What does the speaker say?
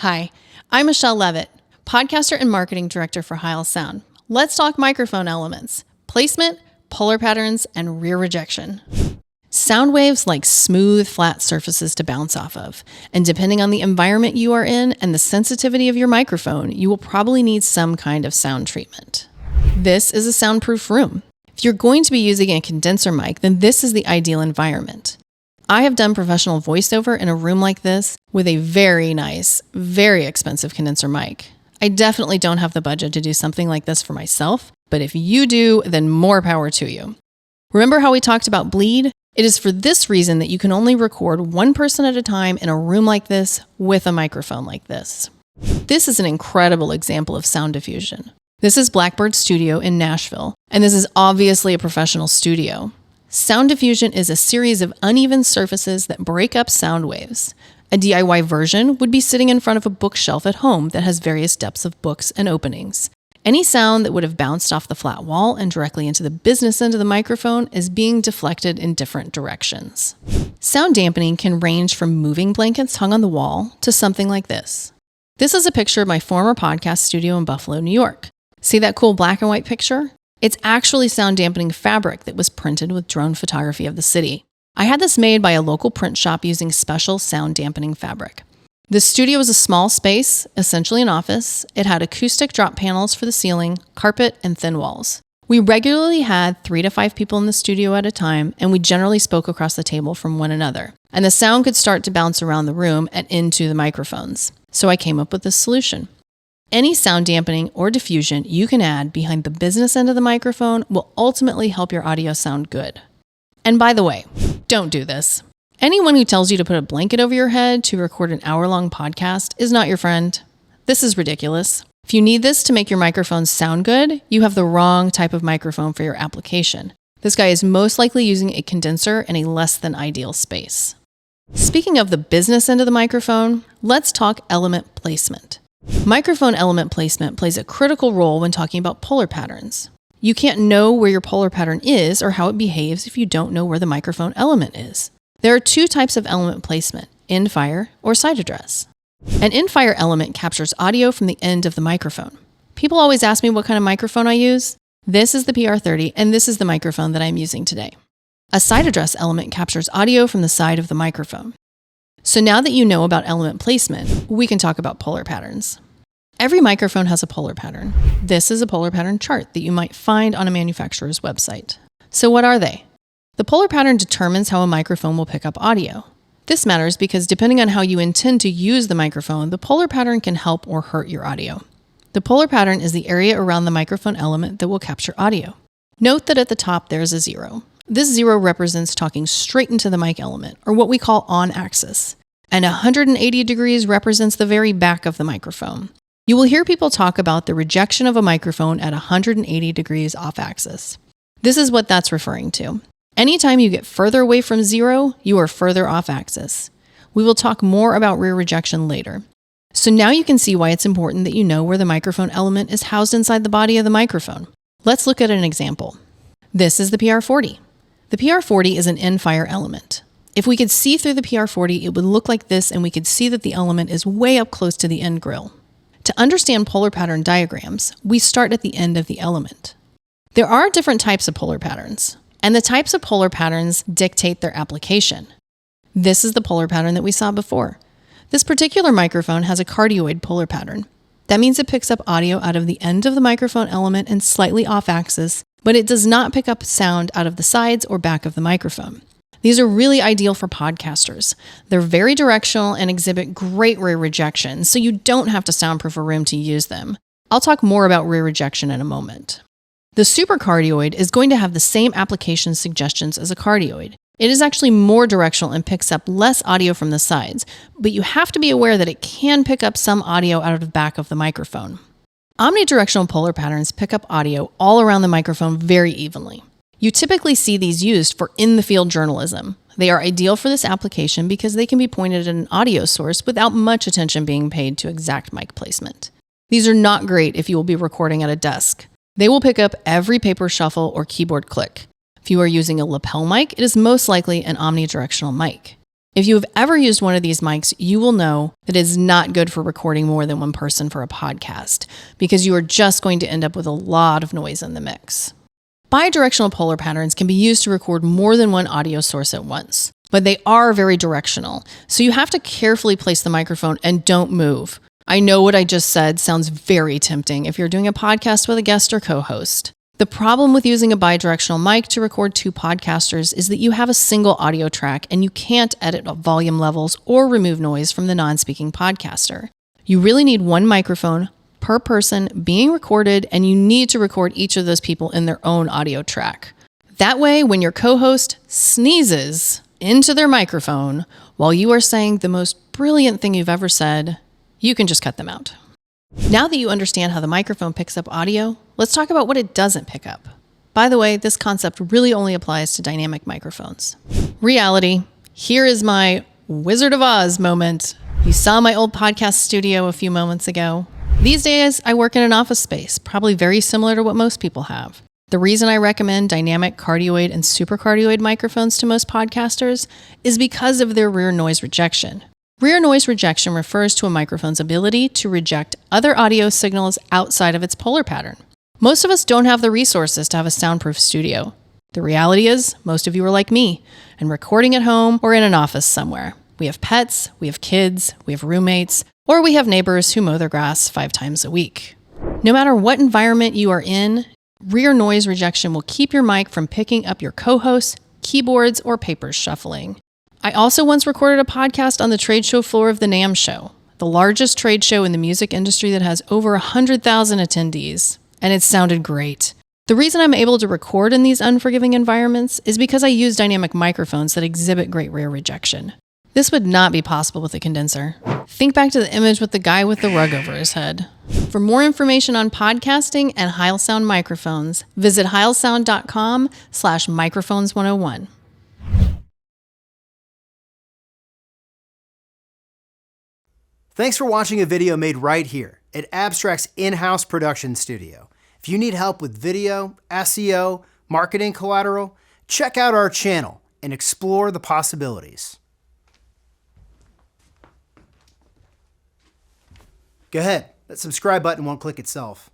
Hi, I'm Michelle Levitt, podcaster and marketing director for Heil Sound. Let's talk microphone elements, placement, polar patterns, and rear rejection. Sound waves like smooth, flat surfaces to bounce off of, and depending on the environment you are in and the sensitivity of your microphone, you will probably need some kind of sound treatment. This is a soundproof room. If you're going to be using a condenser mic, then this is the ideal environment. I have done professional voiceover in a room like this with a very nice, very expensive condenser mic. I definitely don't have the budget to do something like this for myself, but if you do, then more power to you. Remember how we talked about bleed? It is for this reason that you can only record one person at a time in a room like this with a microphone like this. This is an incredible example of sound diffusion. This is Blackbird Studio in Nashville, and this is obviously a professional studio. Sound diffusion is a series of uneven surfaces that break up sound waves. A DIY version would be sitting in front of a bookshelf at home that has various depths of books and openings. Any sound that would have bounced off the flat wall and directly into the business end of the microphone is being deflected in different directions. Sound dampening can range from moving blankets hung on the wall to something like this. This is a picture of my former podcast studio in Buffalo, New York. See that cool black and white picture? It's actually sound dampening fabric that was printed with drone photography of the city. I had this made by a local print shop using special sound dampening fabric. The studio was a small space, essentially an office. It had acoustic drop panels for the ceiling, carpet, and thin walls. We regularly had 3 to 5 people in the studio at a time, and we generally spoke across the table from one another. And the sound could start to bounce around the room and into the microphones. So I came up with this solution. Any sound dampening or diffusion you can add behind the business end of the microphone will ultimately help your audio sound good. And by the way, don't do this. Anyone who tells you to put a blanket over your head to record an hour-long podcast is not your friend. This is ridiculous. If you need this to make your microphone sound good, you have the wrong type of microphone for your application. This guy is most likely using a condenser in a less than ideal space. Speaking of the business end of the microphone, let's talk element placement. Microphone element placement plays a critical role when talking about polar patterns. You can't know where your polar pattern is or how it behaves if you don't know where the microphone element is. There are 2 types of element placement, end-fire or side address. An end-fire element captures audio from the end of the microphone. People always ask me what kind of microphone I use. This is the PR30 and this is the microphone that I'm using today. A side address element captures audio from the side of the microphone. So now that you know about element placement, we can talk about polar patterns. Every microphone has a polar pattern. This is a polar pattern chart that you might find on a manufacturer's website. So what are they? The polar pattern determines how a microphone will pick up audio. This matters because depending on how you intend to use the microphone, the polar pattern can help or hurt your audio. The polar pattern is the area around the microphone element that will capture audio. Note that at the top there's a 0. This 0 represents talking straight into the mic element, or what we call on axis. And 180 degrees represents the very back of the microphone. You will hear people talk about the rejection of a microphone at 180 degrees off axis. This is what that's referring to. Anytime you get further away from 0, you are further off axis. We will talk more about rear rejection later. So now you can see why it's important that you know where the microphone element is housed inside the body of the microphone. Let's look at an example. This is the PR40. The PR40 is an end-fire element. If we could see through the PR40, it would look like this, and we could see that the element is way up close to the end grill. To understand polar pattern diagrams, we start at the end of the element. There are different types of polar patterns, and the types of polar patterns dictate their application. This is the polar pattern that we saw before. This particular microphone has a cardioid polar pattern. That means it picks up audio out of the end of the microphone element and slightly off axis, but it does not pick up sound out of the sides or back of the microphone. These are really ideal for podcasters. They're very directional and exhibit great rear rejection, so you don't have to soundproof a room to use them. I'll talk more about rear rejection in a moment. The supercardioid is going to have the same application suggestions as a cardioid. It is actually more directional and picks up less audio from the sides, but you have to be aware that it can pick up some audio out of the back of the microphone. Omnidirectional polar patterns pick up audio all around the microphone very evenly. You typically see these used for in-the-field journalism. They are ideal for this application because they can be pointed at an audio source without much attention being paid to exact mic placement. These are not great if you will be recording at a desk. They will pick up every paper shuffle or keyboard click. If you are using a lapel mic, it is most likely an omnidirectional mic. If you have ever used one of these mics, you will know that it is not good for recording more than one person for a podcast because you are just going to end up with a lot of noise in the mix. Bidirectional polar patterns can be used to record more than one audio source at once, but they are very directional, so you have to carefully place the microphone and don't move. I know what I just said sounds very tempting if you're doing a podcast with a guest or co-host. The problem with using a bidirectional mic to record two podcasters is that you have a single audio track and you can't edit volume levels or remove noise from the non-speaking podcaster. You really need one microphone per person being recorded, and you need to record each of those people in their own audio track. That way, when your co-host sneezes into their microphone while you are saying the most brilliant thing you've ever said, you can just cut them out. Now that you understand how the microphone picks up audio, let's talk about what it doesn't pick up. By the way, this concept really only applies to dynamic microphones. Reality. Here is my Wizard of Oz moment. You saw my old podcast studio a few moments ago. These days, I work in an office space, probably very similar to what most people have. The reason I recommend dynamic cardioid and supercardioid microphones to most podcasters is because of their rear noise rejection. Rear noise rejection refers to a microphone's ability to reject other audio signals outside of its polar pattern. Most of us don't have the resources to have a soundproof studio. The reality is, most of you are like me and recording at home or in an office somewhere. We have pets, we have kids, we have roommates, or we have neighbors who mow their grass 5 times a week. No matter what environment you are in, rear noise rejection will keep your mic from picking up your co-hosts, keyboards, or papers shuffling. I also once recorded a podcast on the trade show floor of the NAMM show, the largest trade show in the music industry that has over 100,000 attendees, and it sounded great. The reason I'm able to record in these unforgiving environments is because I use dynamic microphones that exhibit great rear rejection. This would not be possible with a condenser. Think back to the image with the guy with the rug over his head. For more information on podcasting and Heil Sound microphones, visit heilsound.com/microphones101. Thanks for watching a video made right here at Abstract's in-house production studio. If you need help with video, SEO, marketing collateral, check out our channel and explore the possibilities. Go ahead, that subscribe button won't click itself.